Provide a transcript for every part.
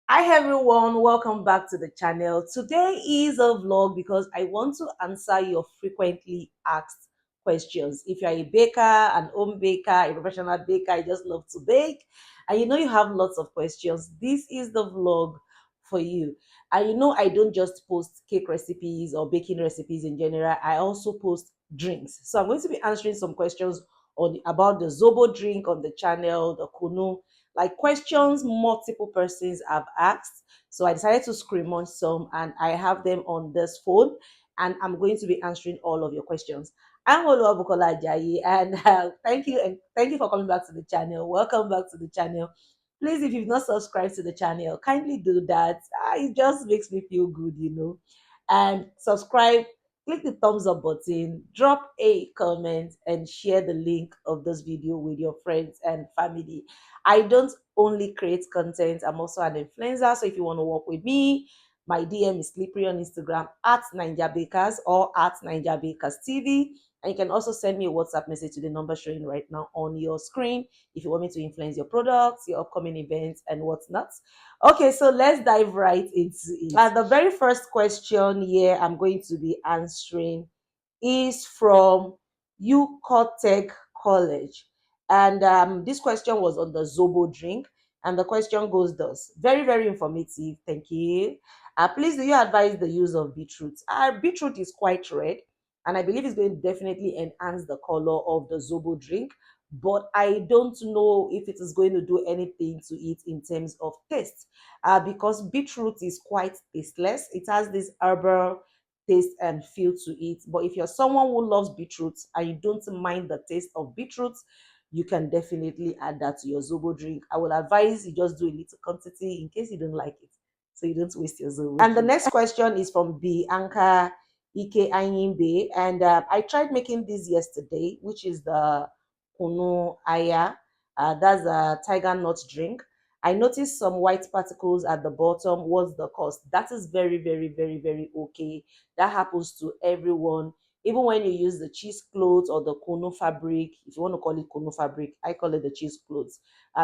Hi everyone, welcome back to the channel. Today is a vlog because I want to answer your frequently asked questions. If you're a baker, an home baker, a professional baker, you just love to bake, and you know you have lots of questions, this is the vlog for you. And you know I don't just post cake recipes or baking recipes in general, I also post drinks. So I'm going to be answering some questions on about the Zobo drink on the channel, the Kuno, like questions multiple persons have asked. So I decided to screen on some and I have them on this phone and I'm going to be answering all of your questions. I'm Oluwabukola Ajayi and thank you for coming back to the channel. Welcome back to the channel. Please, if you've not subscribed to the channel, kindly do that. It just makes me feel good. And subscribe, click the thumbs up button, drop a comment, and share the link of this video with your friends and family. I don't only create content, I'm also an influencer. So if you want to work with me, my DM is slippery on Instagram at Ninja Bakers or at Ninja Bakers TV. And you can also send me a WhatsApp message to the number showing right now on your screen if you want me to influence your products, your upcoming events, and what's not. Okay, so let's dive right into it. The very first question here I'm going to be answering is from UCOTech College. And this question was on the Zobo drink. And the question goes thus. Very, very informative. Thank you. Please, do you advise the use of beetroot? Beetroot is quite red. And I believe it's going to definitely enhance the color of the Zobo drink. But I don't know if it is going to do anything to it in terms of taste. Because beetroot is quite tasteless. It has this herbal taste and feel to it. But if you're someone who loves beetroot and you don't mind the taste of beetroot, you can definitely add that to your Zobo drink. I will advise you just do a little quantity in case you don't like it, so you don't waste your Zobo. And the next question is from Bianca Ike Ayimbe, and I tried making this yesterday, which is the Kuno Aya. That's a tiger nut drink. I noticed some white particles at the bottom. What's the cost? That is very, very, very, very okay. That happens to everyone. Even when you use the cheesecloth or the Kuno fabric, if you want to call it Kuno fabric, I call it the cheesecloth.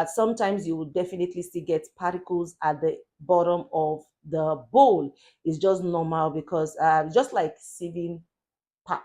Sometimes you will definitely still get particles at the bottom of the bowl. It's just normal because just like sieving pap,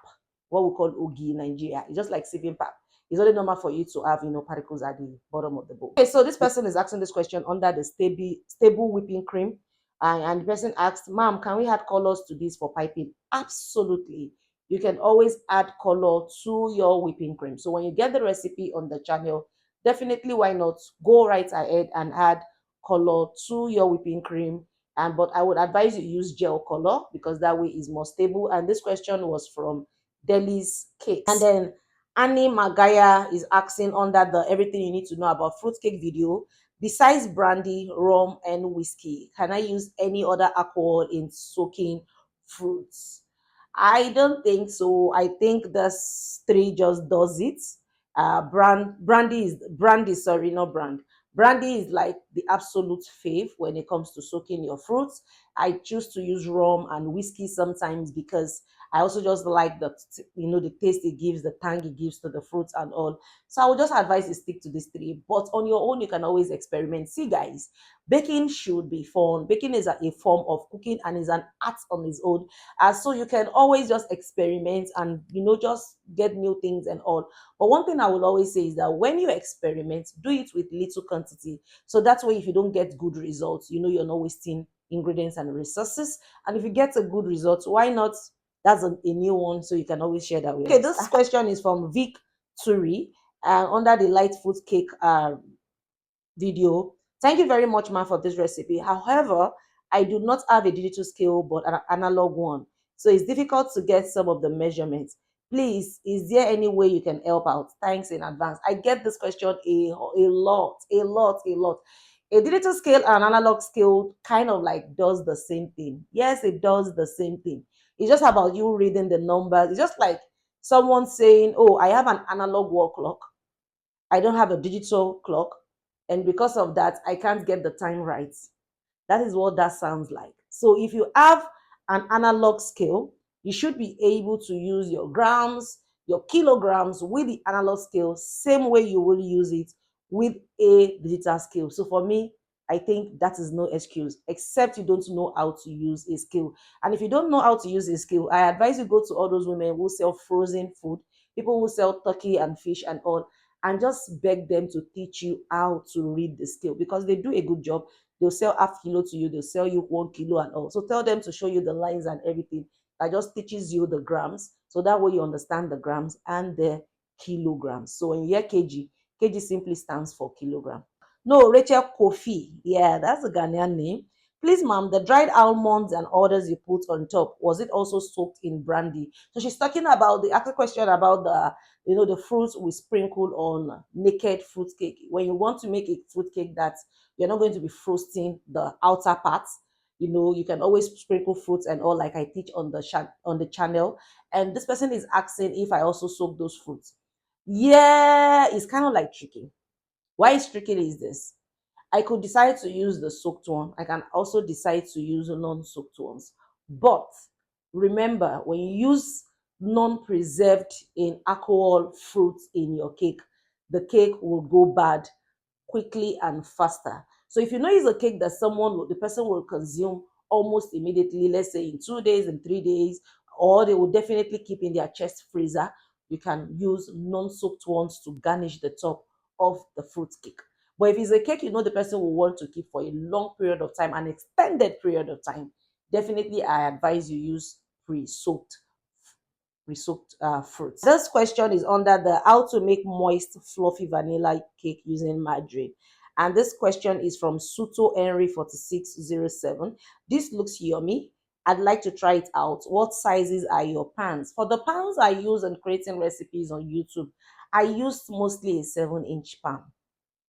what we call ogi in Nigeria. It's just like sieving pap. It's only normal for you to have, particles at the bottom of the bowl. Okay, so this person is asking this question under the stable whipping cream. And the person asked, Ma'am, can we add colors to this for piping? Absolutely. You can always add color to your whipping cream. So when you get the recipe on the channel, definitely why not go right ahead and add color to your whipping cream. But I would advise you use gel color because that way is more stable. And this question was from Deli's Cakes. And then Annie Magaya is asking under the everything you need to know about fruitcake video. Besides brandy, rum, and whiskey, can I use any other alcohol in soaking fruits? I don't think so. I think this three just does it. Brandy, sorry, not brand. Brandy is like the absolute fave when it comes to soaking your fruits. I choose to use rum and whiskey sometimes because I also just like the taste it gives, the tang it gives to the fruits and all. So I would just advise you stick to these three. But on your own, you can always experiment. See, guys, baking should be fun. Baking is a form of cooking and is an art on its own. So you can always just experiment and just get new things and all. But one thing I will always say is that when you experiment, do it with little quantity. So that way, if you don't get good results, you're not wasting ingredients and resources. And if you get a good result, why not? That's a new one, so you can always share that with us. Okay, this question is from Vic Turi under the light food cake video. Thank you very much, ma, for this recipe. However, I do not have a digital scale but an analog one, so it's difficult to get some of the measurements. Please, is there any way you can help out? Thanks in advance. I get this question a lot. A digital scale and analog scale kind of like does the same thing. Yes, it does the same thing. It's just about you reading the numbers. It's just like someone saying, oh, I have an analog wall clock. I don't have a digital clock. And because of that, I can't get the time right. That is what that sounds like. So if you have an analog scale, you should be able to use your grams, your kilograms with the analog scale, same way you will use it with a digital scale. So for me, I think that is no excuse, except you don't know how to use a skill. And if you don't know how to use a skill, I advise you go to all those women who sell frozen food, people who sell turkey and fish and all, and just beg them to teach you how to read the skill, because they do a good job. They'll sell half kilo to you, they'll sell you 1 kilo and all. So tell them to show you the lines and everything. That just teaches you the grams. So that way you understand the grams and the kilograms. So when you hear kg, kg simply stands for kilogram. No, Rachel Kofi. Yeah, that's a Ghanaian name. Please, ma'am, the dried almonds and others you put on top, was it also soaked in brandy? So she's talking about the actual question about the fruits we sprinkle on naked fruit cake. When you want to make a fruit cake that you're not going to be frosting the outer parts, you can always sprinkle fruits and all, like I teach on the channel. And this person is asking if I also soak those fruits. Yeah, it's kind of like tricky. Why it's tricky is this: I could decide to use the soaked one. I can also decide to use non-soaked ones. But remember, when you use non-preserved in alcohol fruits in your cake, the cake will go bad quickly and faster. So if you know it's a cake that the person will consume almost immediately, let's say in 2 days and 3 days, or they will definitely keep in their chest freezer, you can use non-soaked ones to garnish the top of the fruit cake. But if it's a cake you know the person will want to keep for a long period of time, an extended period of time, definitely I advise you use pre-soaked fruits. This question is under the how to make moist, fluffy vanilla cake using margarine. And this question is from Suto Henry 4607. This looks yummy. I'd like to try it out. What sizes are your pans? For the pans I use in creating recipes on YouTube, I used mostly a 7-inch pan.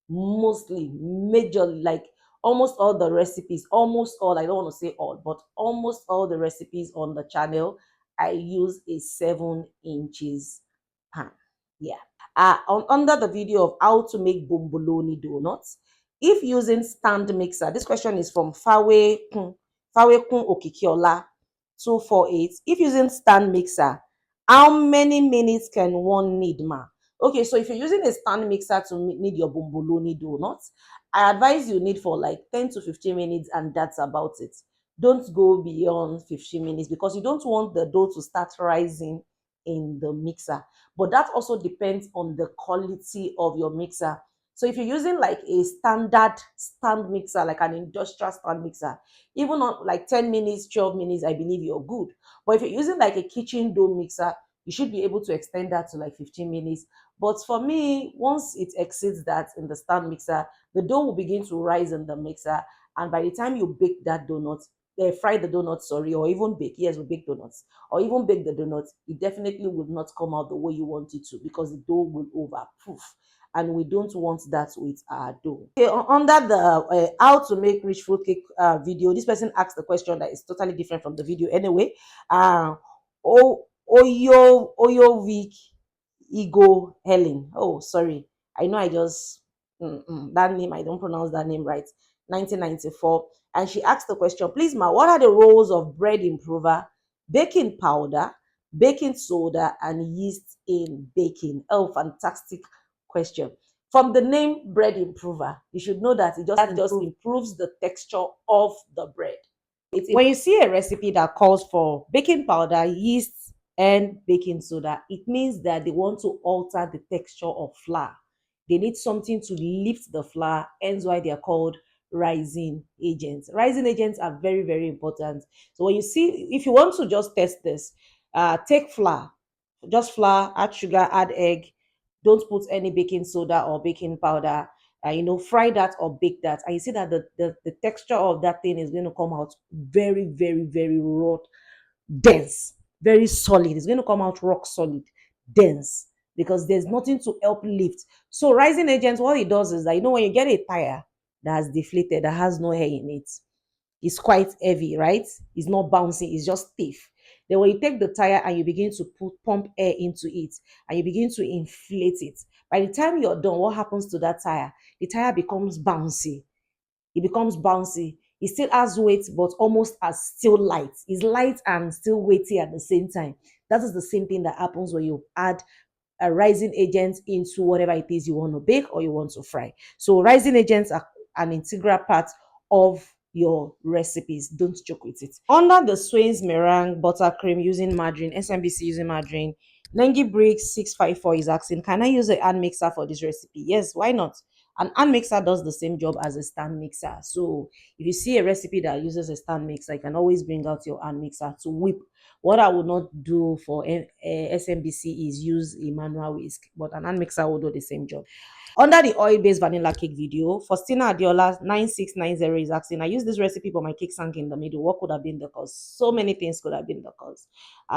Mostly, majorly, like almost all the recipes, almost all, I don't want to say all, but almost all the recipes on the channel, I use a 7 inches pan. Yeah. Under the video of how to make bomboloni donuts, if using stand mixer, this question is from Fawekun Okikiola 248. If using stand mixer, how many minutes can one need, ma? Okay, so if you're using a stand mixer to knead your bomboloni donuts, I advise you knead for like 10 to 15 minutes, and that's about it. Don't go beyond 15 minutes because you don't want the dough to start rising in the mixer. But that also depends on the quality of your mixer. So if you're using like a standard stand mixer, like an industrial stand mixer, even on like 10 minutes, 12 minutes, I believe you're good. But if you're using like a kitchen dough mixer, you should be able to extend that to like 15 minutes. But for me, once it exceeds that in the stand mixer, the dough will begin to rise in the mixer. And by the time you bake that donut, fry the donuts, sorry, or even bake, yes, we bake donuts, or even bake the donuts, it definitely will not come out the way you want it to because the dough will overproof. And we don't want that with our dough. Okay, under the how to make rich fruit cake video, this person asked a question that is totally different from the video anyway. Oyo week Ego Helen. Oh, sorry. I know I just that name, I don't pronounce that name right. 1994. And she asked the question, please, ma, what are the roles of bread improver, baking powder, baking soda, and yeast in baking? Oh, fantastic question. From the name bread improver, you should know that it just improves the texture of the bread. When you see a recipe that calls for baking powder, yeast, and baking soda, it means that they want to alter the texture of flour. They need something to lift the flour, hence why they are called rising agents. Rising agents are very, very important. So when you see, if you want to just test this, take flour, just flour, add sugar, add egg. Don't put any baking soda or baking powder. Fry that or bake that, and you see that the texture of that thing is going to come out very, very, very raw, dense, very solid. It's going to come out rock solid, dense, because there's nothing to help lift. So rising agents, what it does is that when you get a tire that has deflated, that has no air in it, it's quite heavy, right? It's not bouncing, it's just stiff. Then when you take the tire and you begin to pump air into it and you begin to inflate it, by the time you're done, what happens to that tire? The tire becomes bouncy. It becomes bouncy. It still has weight, but almost as still light. It's light and still weighty at the same time. That is the same thing that happens when you add a rising agent into whatever it is you want to bake or you want to fry. So rising agents an integral part of your recipes. Don't joke with it. Under the Swain's meringue buttercream using margarine, SMBC using margarine, Nengi Bricks 654 is asking, can I use a hand mixer for this recipe? Yes, why not? An hand mixer does the same job as a stand mixer. So if you see a recipe that uses a stand mixer, you can always bring out your hand mixer to whip. What I would not do for SMBC is use a manual whisk, but an hand mixer will do the same job. Under the oil-based vanilla cake video, Faustina Adiola 9690 is asking, I use this recipe but my cake sank in the middle. What could have been the cause? So many things could have been the cause.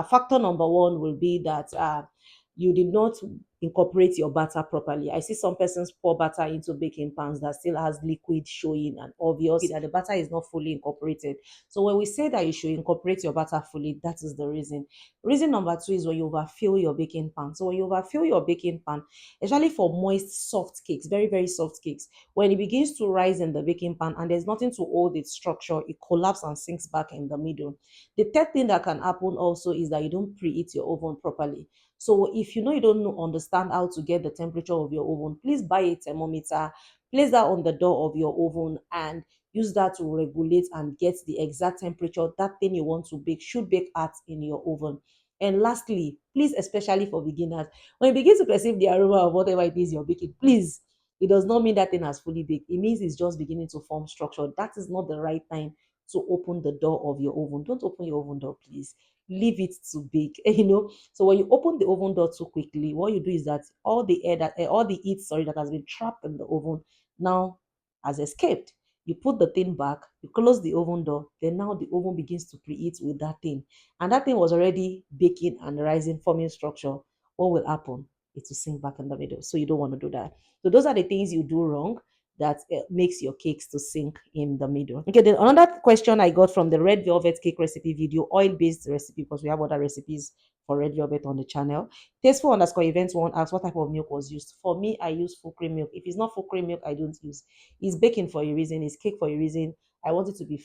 Factor number one will be that you did not incorporate your batter properly. I see some persons pour batter into baking pans that still has liquid showing and obvious that the batter is not fully incorporated. So when we say that you should incorporate your batter fully, that is the reason. Reason number two is when you overfill your baking pan. So when you overfill your baking pan, especially for moist, soft cakes, very, very soft cakes, when it begins to rise in the baking pan and there's nothing to hold its structure, it collapses and sinks back in the middle. The third thing that can happen also is that you don't preheat your oven properly. So if you know you don't understand how to get the temperature of your oven, please buy a thermometer, place that on the door of your oven, and use that to regulate and get the exact temperature that thing you want to bake should bake at in your oven. And lastly, please, especially for beginners, when you begin to perceive the aroma of whatever it is you're baking, please, it does not mean that thing has fully baked. It means it's just beginning to form structure. That is not the right time to open the door of your oven. Don't open your oven door, please. Leave it to bake. So when you open the oven door too quickly, what you do is that all the air that all the heat, sorry, that has been trapped in the oven now has escaped. You put the thing back, you close the oven door, then now the oven begins to preheat with that thing. And that thing was already baking and rising, forming structure. What will happen? It will sink back in the middle. So you don't want to do that. So those are the things you do wrong that makes your cakes to sink in the middle. Okay, then another question I got from the red velvet cake recipe video, oil-based recipe, because we have other recipes for red velvet on the channel. Tasteful underscore events one asks what type of milk was used. For me, I use full cream milk. If it's not full cream milk, I don't use. It's baking for a reason. It's cake for a reason. I want it to be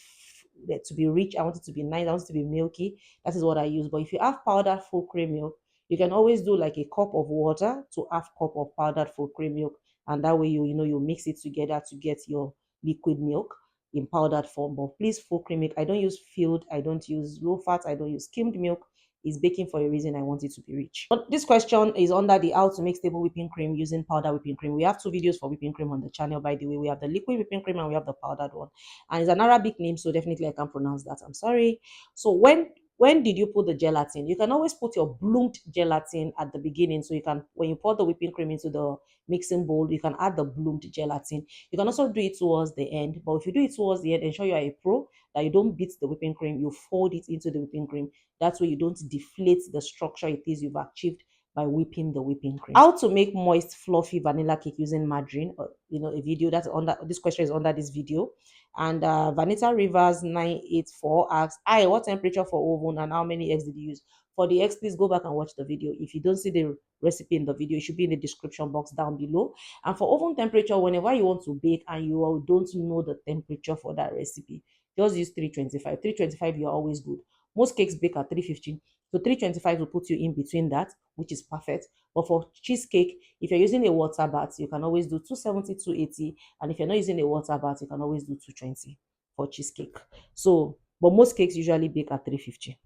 rich. I want it to be nice. I want it to be milky. That is what I use. But if you have powdered full cream milk, you can always do like a cup of water to half cup of powdered full cream milk, and that way you mix it together to get your liquid milk in powdered form. But please, full cream milk. I don't use filled. I don't use low fat. I don't use skimmed milk. Is baking for a reason. I want it to be rich. But this question is under the how to make stable whipping cream using powder whipping cream. We have two videos for whipping cream on the channel, by the way. We have the liquid whipping cream and we have the powdered one. And it's an Arabic name, so definitely I can't pronounce that. I'm sorry. So when did you put the gelatin? You can always put your bloomed gelatin at the beginning. So you can, when you pour the whipping cream into the mixing bowl, you can add the bloomed gelatin. You can also do it towards the end. But if you do it towards the end, ensure you are a pro that you don't beat the whipping cream, you fold it into the whipping cream. That way you don't deflate the structure it is you've achieved by whipping the whipping cream. How to make moist, fluffy vanilla cake using margarine? A video that's under this question is under this video. And Vanita Rivers 984 asks, "Hi, what temperature for oven and how many eggs did you use?" For the eggs, please go back and watch the video. If you don't see the recipe in the video, it should be in the description box down below. And for oven temperature, whenever you want to bake and you don't know the temperature for that recipe, just use 325. 325, you're always good. Most cakes bake at 350. So 325 will put you in between that, which is perfect. But for cheesecake, if you're using a water bath, you can always do 270, 280. And if you're not using a water bath, you can always do 220 for cheesecake. So, but most cakes usually bake at 350.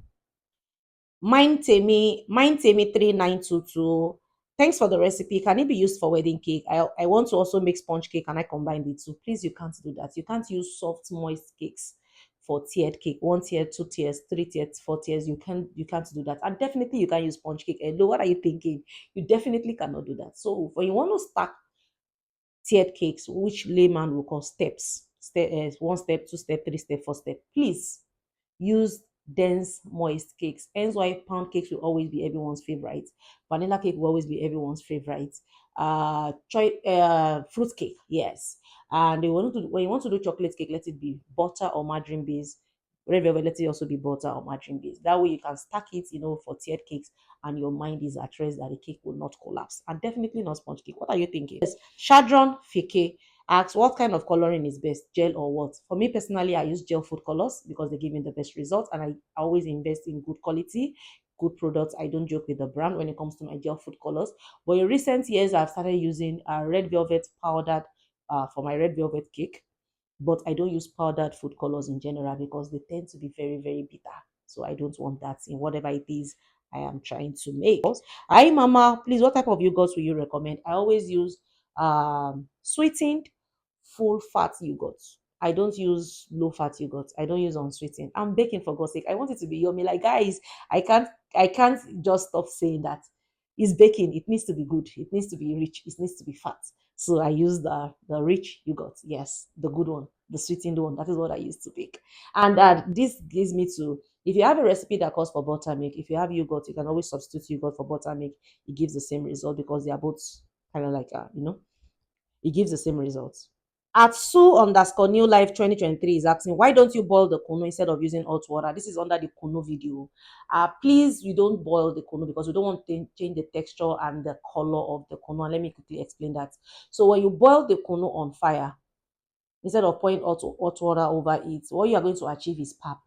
Mine Temi 3922. Thanks for the recipe. Can it be used for wedding cake? I want to also make sponge cake and I combine the two. Please, you can't do that. You can't use soft, moist cakes for tiered cake. 1 tier, 2 tiers, 3 tiers, 4 tiers. You can't do that. And definitely you can use sponge cake. Hello, what are you thinking? You definitely cannot do that. So when you want to stack tiered cakes, which layman will call steps, 1 step, 2 step, 3 step, 4 step, please use dense, moist cakes. Hence why pound cakes will always be everyone's favorite. Vanilla cake will always be everyone's favorite. Fruit cake, yes. And when you want to do chocolate cake, let it be butter or margarine based. Red velvet, let it also be butter or margarine based. That way you can stack it, for tiered cakes, and your mind is at rest that the cake will not collapse. And definitely not sponge cake. What are you thinking? Yes, Shadron Fike asks what kind of coloring is best, gel or what? For me personally, I use gel food colors because they give me the best results, and I always invest in good quality, good products. I don't joke with the brand when it comes to my gel food colors. But in recent years, I've started using red velvet powdered for my red velvet cake. but I don't use powdered food colors in general because they tend to be very, very bitter. So I don't want that in whatever it is I am trying to make. Hi, Mama. Please, what type of yogurt will you recommend? I always use sweetened full fat yogurt. I don't use low fat yogurt. I don't use unsweetened. I'm baking for God's sake. I want it to be yummy. Like guys, I can't just stop saying that. It's baking. It needs to be good. It needs to be rich. It needs to be fat. So I use the rich yogurt. Yes, the good one, the sweetened one. That is what I used to bake. And this gives me to, if you have a recipe that calls for buttermilk, if you have yogurt, you can always substitute yogurt for buttermilk. It gives the same result because they are both kind of like it gives the same results. At Sue_new life 2023 is asking, why don't you boil the Kuno instead of using hot water? This is under the Kuno video. Please, we don't boil the Kuno because we don't want to change the texture and the color of the Kuno. And let me quickly explain that. So when you boil the Kuno on fire, instead of pouring hot water over it, what you are going to achieve is pap.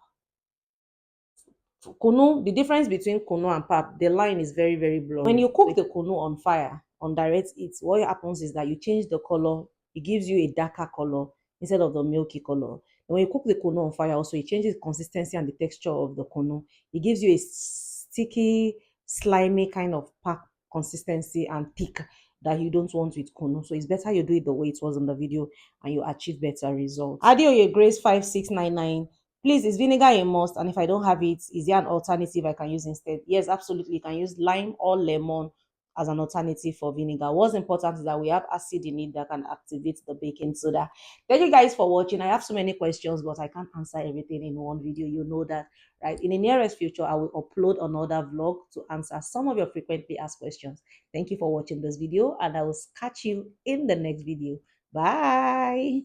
Kunu, the difference between kunu and pap, the line is very, very blurry. When you cook the kunu on fire, on direct heat, what happens is that you change the color. It gives you a darker color instead of the milky color. And when you cook the kunu on fire, also it changes the consistency and the texture of the kunu. It gives you a sticky, slimy kind of pack consistency and thick that you don't want with kunu. So it's better you do it the way it was in the video and you achieve better results. Adeoye Grace 5699. Please, is vinegar a must? And if I don't have it, is there an alternative I can use instead? Yes, absolutely. You can use lime or lemon as an alternative for vinegar. What's important is that we have acid in it that can activate the baking soda. Thank you guys for watching. I have so many questions, but I can't answer everything in one video. You know that, right? In the nearest future, I will upload another vlog to answer some of your frequently asked questions. Thank you for watching this video, and I will catch you in the next video. Bye.